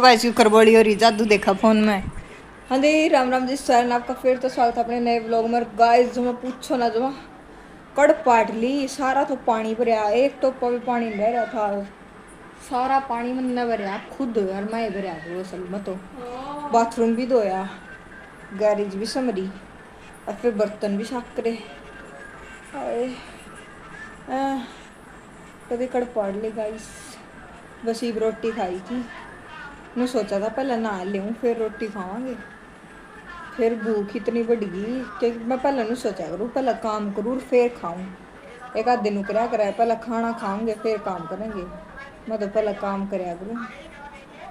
Guys की करबोड़ी हो रही जादू देखा फोन में। हाँ जी, राम राम जी सर, आपका फिर तो स्वागत है अपने नए ब्लॉग में। गाइस जो मैं पूछो ना, जो मैं कड़ पाट ली सारा तो पानी भरया, एक टोपा भी पानी नहीं रह रहा था, सारा पानी मैंने भरया खुद और मैं भरया वो असल में तो। बाथरूम भी धोया, गैरेज भी समरी और फिर बर्तन भी साफ करे। कभी कड़ पाट ली गाइस। बस एक रोटी खाई थी, मैं सोचा था पहले नहा लूँ फिर रोटी खावांगे, फिर भूख इतनी बढ़ गई कि मैं पहले नहीं सोचा करूँ, पहले काम करूँ फिर खाऊं। एक आध दिन कराया कराया, पहले खाना खाऊंगे फिर काम करेंगे। मैं तो पहले काम कराया करूँ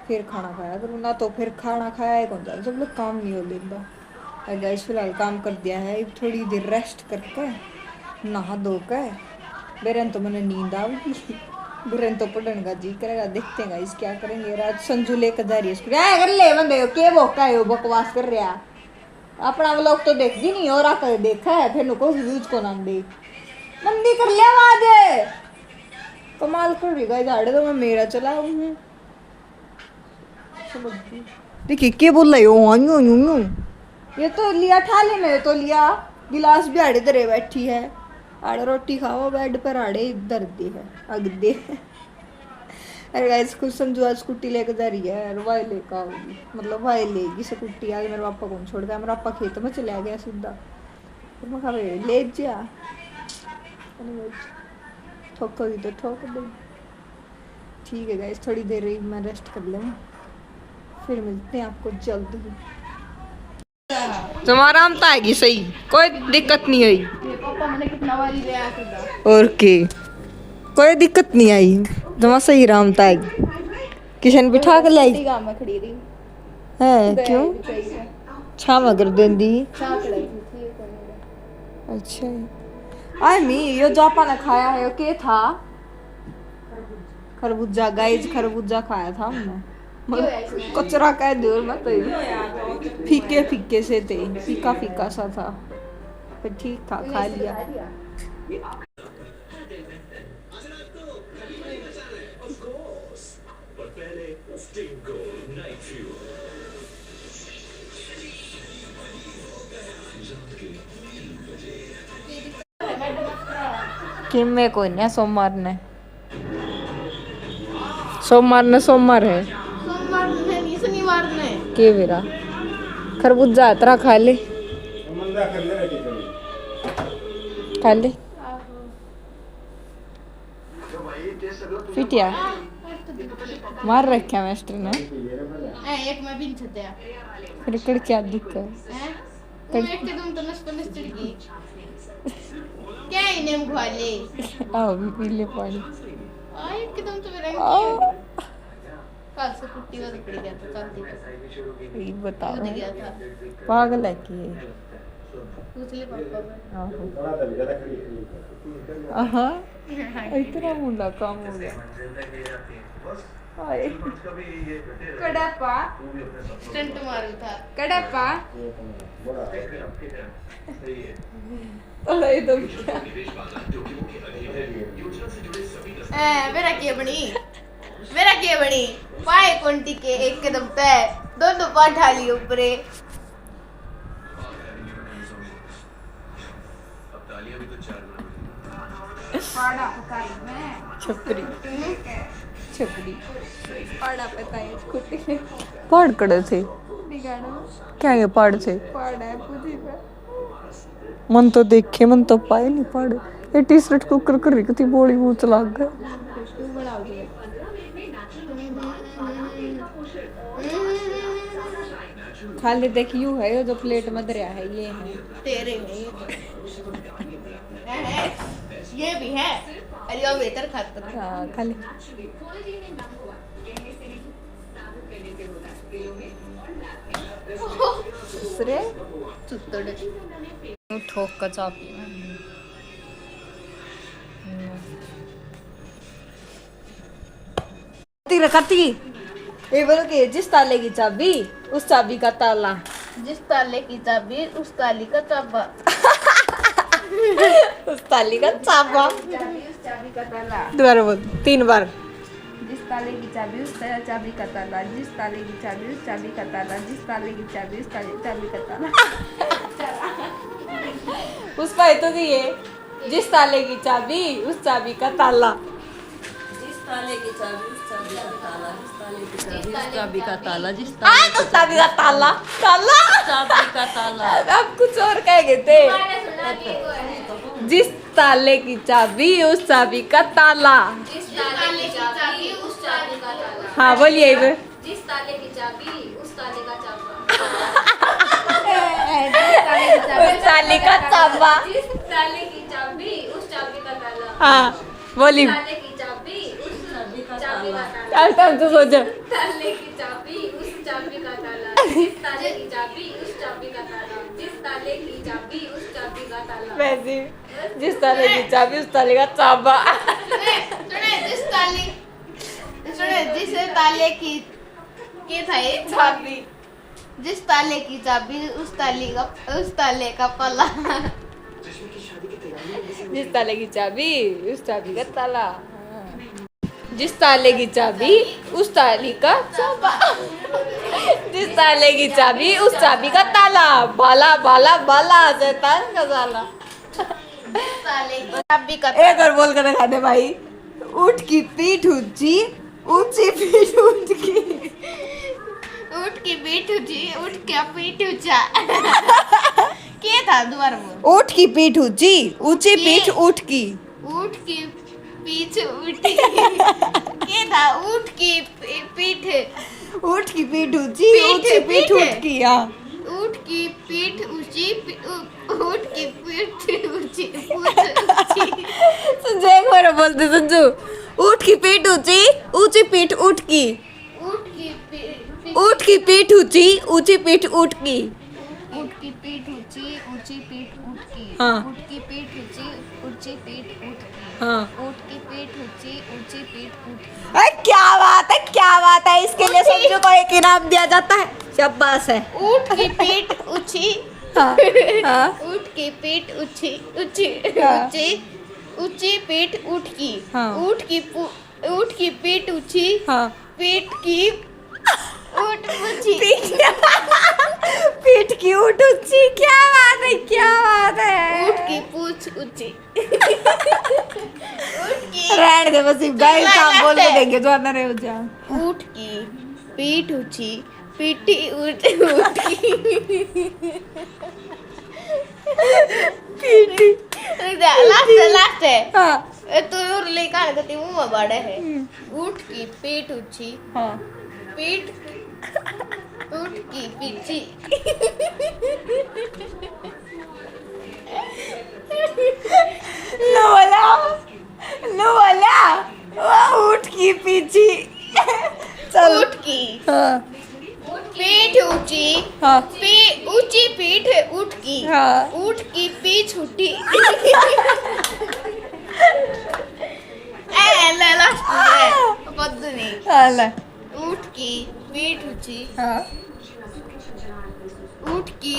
फिर खाना खाया करूँ, ना तो फिर खाना खाया ही कौन जाए जब लोग काम नहीं हो लेता। गैस फिलहाल काम कर दिया है, थोड़ी देर रेस्ट करके नहा धो कर बेरन तो मैंने नींद आऊगी, बिरन तो पढ़ने का जी करेगा। देखते हैं गाइस क्या करेंगे। राज संजू लेकर जा रही है स्कूल। कर ले बंदे हो के बोका है बकवास कर रहा, अपना व्लॉग तो देख दी नहीं और आकर देखा है फिर नुको व्यूज को नाम दे मंदी कर ले आवाज। कमाल कर रही गाइस, झाड़े तो मैं मेरा चला हूं। देखिए क्या बोल रही हो, ये तो लिया थाली में, तो लिया गिलास भी आड़े धरे बैठी है। आड़े रोटी खाओ बेड पर, आड़े इधर दे है अग दे। अरे गाइस कुछ समझो, आज स्कूटी लेकर जा रही है और भाई लेकर आओगी, मतलब भाई लेगी स्कूटी। आज मेरे पापा कौन छोड़ गया, मेरा पापा खेत में चला गया सीधा, फिर मैं कहा ले जा ठोकोगी तो ठोक दे। ठीक है गाइस, थोड़ी देर ही मैं रेस्ट कर लूँ, फिर मिलते हैं आपको जल्द ही। तुम्हारा आराम तो आएगी सही, कोई दिक्कत नहीं हुई। और के कोई दिक्कत नहीं आई, जमा सही आराम तो आएगी। किशन बिठा कर लाई है क्यों छावा कर देंदी। अच्छा आई मी यो जो आपने खाया है के था खरबूजा। गाइस खरबूजा खाया था हमने, कचरा कह दो मत, फीके फीके से थे, फीका फीका सा था, फिर ठीक था खा लिया। किम में कोई नहीं, सोमवार ने सोमवार है शनिवार ने के बेरा खरबूजा इतना खा ले फिटिया मार रखा मास्टर ने एक में भी छतया फिर कड़ क्या दिक्कत है एक एकदम तो नस चढ़गी क्या इन्हें घुआले आओ भी पी ले पानी आ एकदम तो मेरा कल से कुट्टी वाली पड़ी गया था, कल थी बताओ गया था पागल है कि पूछले पापा आहा इतना मुंडा काम हो गया। हाय कड़प्पा स्टंट मारू था कड़प्पा अरे तो क्या मेरा क्या बनी पाए कोंटी के एकदम पे दोनों पाठा लिए ऊपरे छपरी पाड़ा पता है स्कूटी पहाड़ कड़े थे क्या ये पहाड़ थे मन तो देखे मन तो पाए नहीं पहाड़। ये टी शर्ट को कर रही थी बोली मुंह चला गया। खाली देख यू है जो प्लेट में दरिया है, ये है तेरे में ये भी है अरे वो बेहतर खाता हाँ खाली दूसरे चुत्तड़ ठोक का चापी रखती ये बोलो कि जिस ताले की चाबी उस चाबी का ताला, जिस ताले की चाबी उस ताली का चाबा उस ताली का चाबा दोबारा बोल 3 बार। जिस ताले की चाबी उस चाबी का ताला, जिस ताले की चाबी उस चाबी का ताला, जिस ताले की चाबी उस चाबी का ताला। पुष्पा ये तो दिए, जिस ताले की चाबी उस चाबी का ताला, जिस ताले की चाबी उस चाबी का ताला, जिस ताले की चाबी उस चाबी का ताला, जिस तो चाबी का ताला ताला चाबी का ताला। अब कुछ और कह गए थे। जिस ताले की चाबी उस चाबी का ताला। जिस ताले की चाबी उस चाबी का ताला। हाँ बोलिए इधर। जिस ताले की चाबी उस ताले का चाबा। उस ताले का चाबा। जिस ताले की चाबी उस चाबी का ताला। हाँ बोली। ताले की चाबी उस चाबी का ताला। टाइम तो सोचो। ताले की चाबी उस चाबी का ताला। जिस ताले की चाबी उस चाबी का ताला। जिस ताले की चाबी उस चाबी का ताला। वैसे जिस ताले की चाबी उस ताले का चाबा। जिस ताले की के था ये चाबी, जिस ताले की चाबी उस ताले का पला। जिस ताले की चाबी उस चाबी का ताला। जिस ताले की चाबी उस ताले का चाबा। जिस ताले की चाबी उस चाबी का ताला। बाला बाला बाला शैतान का साला। ताले की चाबी का एक और बोल कर दिखा दे भाई। ऊँट की पीठ ऊंची, ऊंची पीठ ऊँट की। ऊँट की पीठ ऊंची, ऊँट का पीठ ऊंचा। क्या था दोबारा बोल। ऊँट की पीठ ऊंची, ऊंची पीठ ऊँट की। ऊँट की पीठ ऊंची। क्या था ऊँट की पीठ, ऊँट की पीठ ऊंची, ऊंची पीठ ऊँट की। हाँ ऊँट की पीठ ऊंची, ऊँट की पीठ ऊंची, संजू एक बार बोलते संजू। ऊँट की पीठ ऊंची, ऊंची पीठ ऊँट की। ऊँट की पीठ, ऊँट की पीठ ऊंची, ऊंची पीठ ऊँट की। ऊँट की पीठ ऊंची, ऊंची पीठ ऊँट की। हाँ। ऊँट की पीठ ऊंची, ऊंची पीठ ऊँट की। हाँ ऊँट की पीठ ऊंची, ऊंची पीठ ऊँट की। अरे क्या बात है, क्या बात है। इसके लिए संजू को एक इनाम दिया जाता है। शाबाश है। ऊँट की पीठ ऊंची, हाँ हाँ ऊँट की पीठ ऊंची, ऊंची हाँ। ऊंची, ऊंची पीठ ऊँट की। हाँ। ऊँट की पीठ ऊंची, हाँ। पीठ की ऊँट ऊंची। पीठ की ऊँट ऊंची। क्या बात है, क्या बात है। ऊँट की पूंछ ऊंची। ऊँट की रहने दे बस गाइस, आप बोल के देंगे जो आना रहे हो जा। ऊँट की पीठ ऊंची, पीठी ऊँट की। पीठी। लास्ट है। हाँ तू और लेकर गति मुंह में बड़े है। ऊँट की पीठ ऊंची, हाँ। पीठ ऊँट की पीछी। नो वाला, नो वाला। वो ऊँट की पीछी। चल। ऊँट की हाँ पीठ ऊंची, हाँ ऊंची पीठ ऊँट की। हाँ। ऊँट की पीठ ऊंटी। लास्ट है पद्दनी। हाला। ऊँट की पीठ ऊंची, हाँ ऊँट की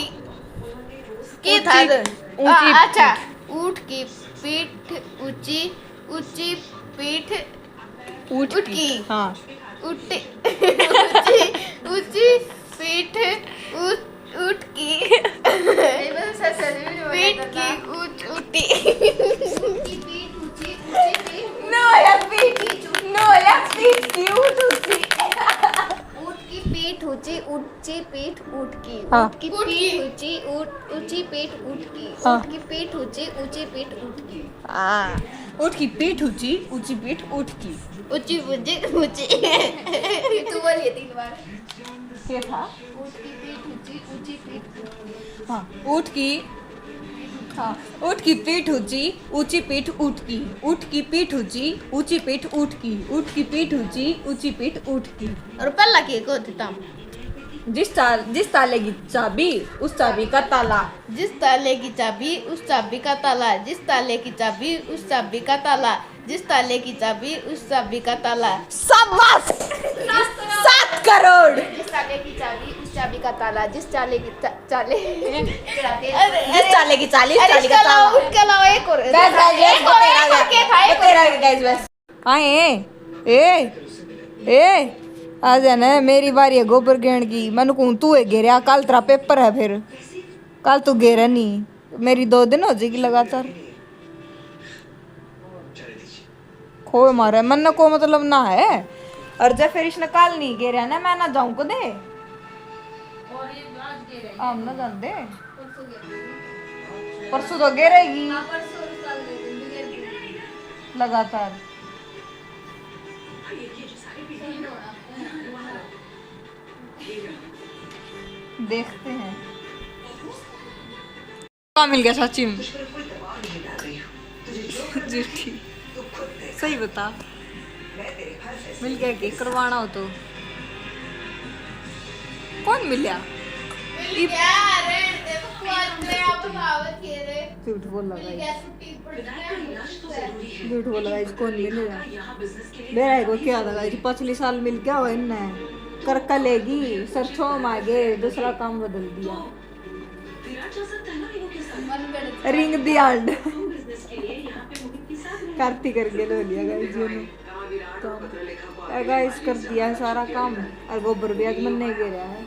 के था ऊंची अच्छा, ऊँट की पीठ ऊंची, ऊंची पीठ ऊँट ऊँट की। हाँ ऊँटी ऊंची, ऊंची पीठ ऊँट की। पीठ की ऊँटी। नो वाला पीठ, नो वाला पीठ की ऊँट ऊंची। ऊँट की पीठ ऊंची, ऊंची पीठ ऊँट की। हाँ। ऊँट की पीठ ऊंची, ऊंची पीठ ऊँट की। हाँ। ऊँट की पीठ ऊंची, ऊंची पीठ ऊँट की। हाँ। ऊँट की पीठ ऊंची, ऊंची पीठ ऊँट की। ऊंची ऊंची ऊंची। तू बोलिए 3 बार। क्या था? ऊँट की पीठ ऊंची, ऊंची पीठ ऊँट की। हाँ ऊँट की, हाँ ऊँट की पीठ ऊंची, ऊंची पीठ ऊँट की। ऊँट की पीठ ऊंची, ऊंची पीठ ऊँट की। ऊँट की पीठ ऊंची, ऊंची पीठ ऊँट की। और पहला के को था जिस ताले की चाबी उस चाबी का ताला। जिस ताले की चाबी उस चाबी का ताला। जिस ताले की चाबी उस चाबी का ताला। जिस ताले की चाबी उस चाबी का ताला। शाबाश। 7 करोड़। जिस ताले की चाबी उस चाबी का ताला। जिस ताले की चाले जिस ताले की चाली उस अरे चाली इसके का अलावा ताला। उसके अलावा एक और बस बस एक और क्या था एक और तेरा गाइस बस। हाँ ए ए आ जाना मेरी बारी है गोबर गेण की। मैंने कहूँ तू है घेरिया, कल तेरा पेपर है, फिर कल तू घेरा नहीं, मेरी 2 दिन हो जाएगी लगातार। खो मारे मन को मतलब ना है, और जब फिर इसने कल नहीं घेरा ना, मैं ना जाऊं को दे हम ना जान दे, परसों तो घेरेगी लगातार। देखते हैं क्या मिल गया सच्ची में। झूठी सही बता, मिल गया कि करवाना हो तो कौन मिला? झूठ बोल लगा, झूठ बोल लगा, कौन मिलेगा? मेरा को क्या लगा, पिछले साल मिल गया हो इन्हें कर लेगी सरसों मांगे, दूसरा काम बदल दिया। रिंग दिया कार्ती करके लो लिया गाइस ने तो गाइस कर दिया है सारा काम, और गोबर भी आज मन नहीं गिरा है,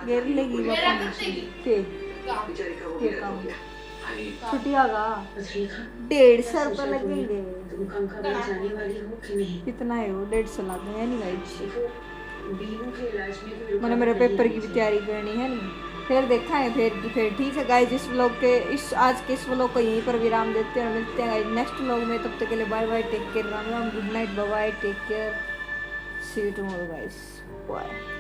गिर लेगी के काम छुट्टिया का 150 रुपये लगेंगे। कितना है वो? 150 लाख है नहीं गाइस। मैंने मेरे पेपर की भी तैयारी करनी है नहीं, फिर देखा है फिर ठीक है गाइस। इस व्लॉग के आज के इस व्लॉग को यहीं पर विराम देते हैं, मिलते हैं गाइस नेक्स्ट व्लॉग में। तब तक के लिए bye bye, take care, Ram Ram, good night, bye bye, take care, see you tomorrow guys, bye.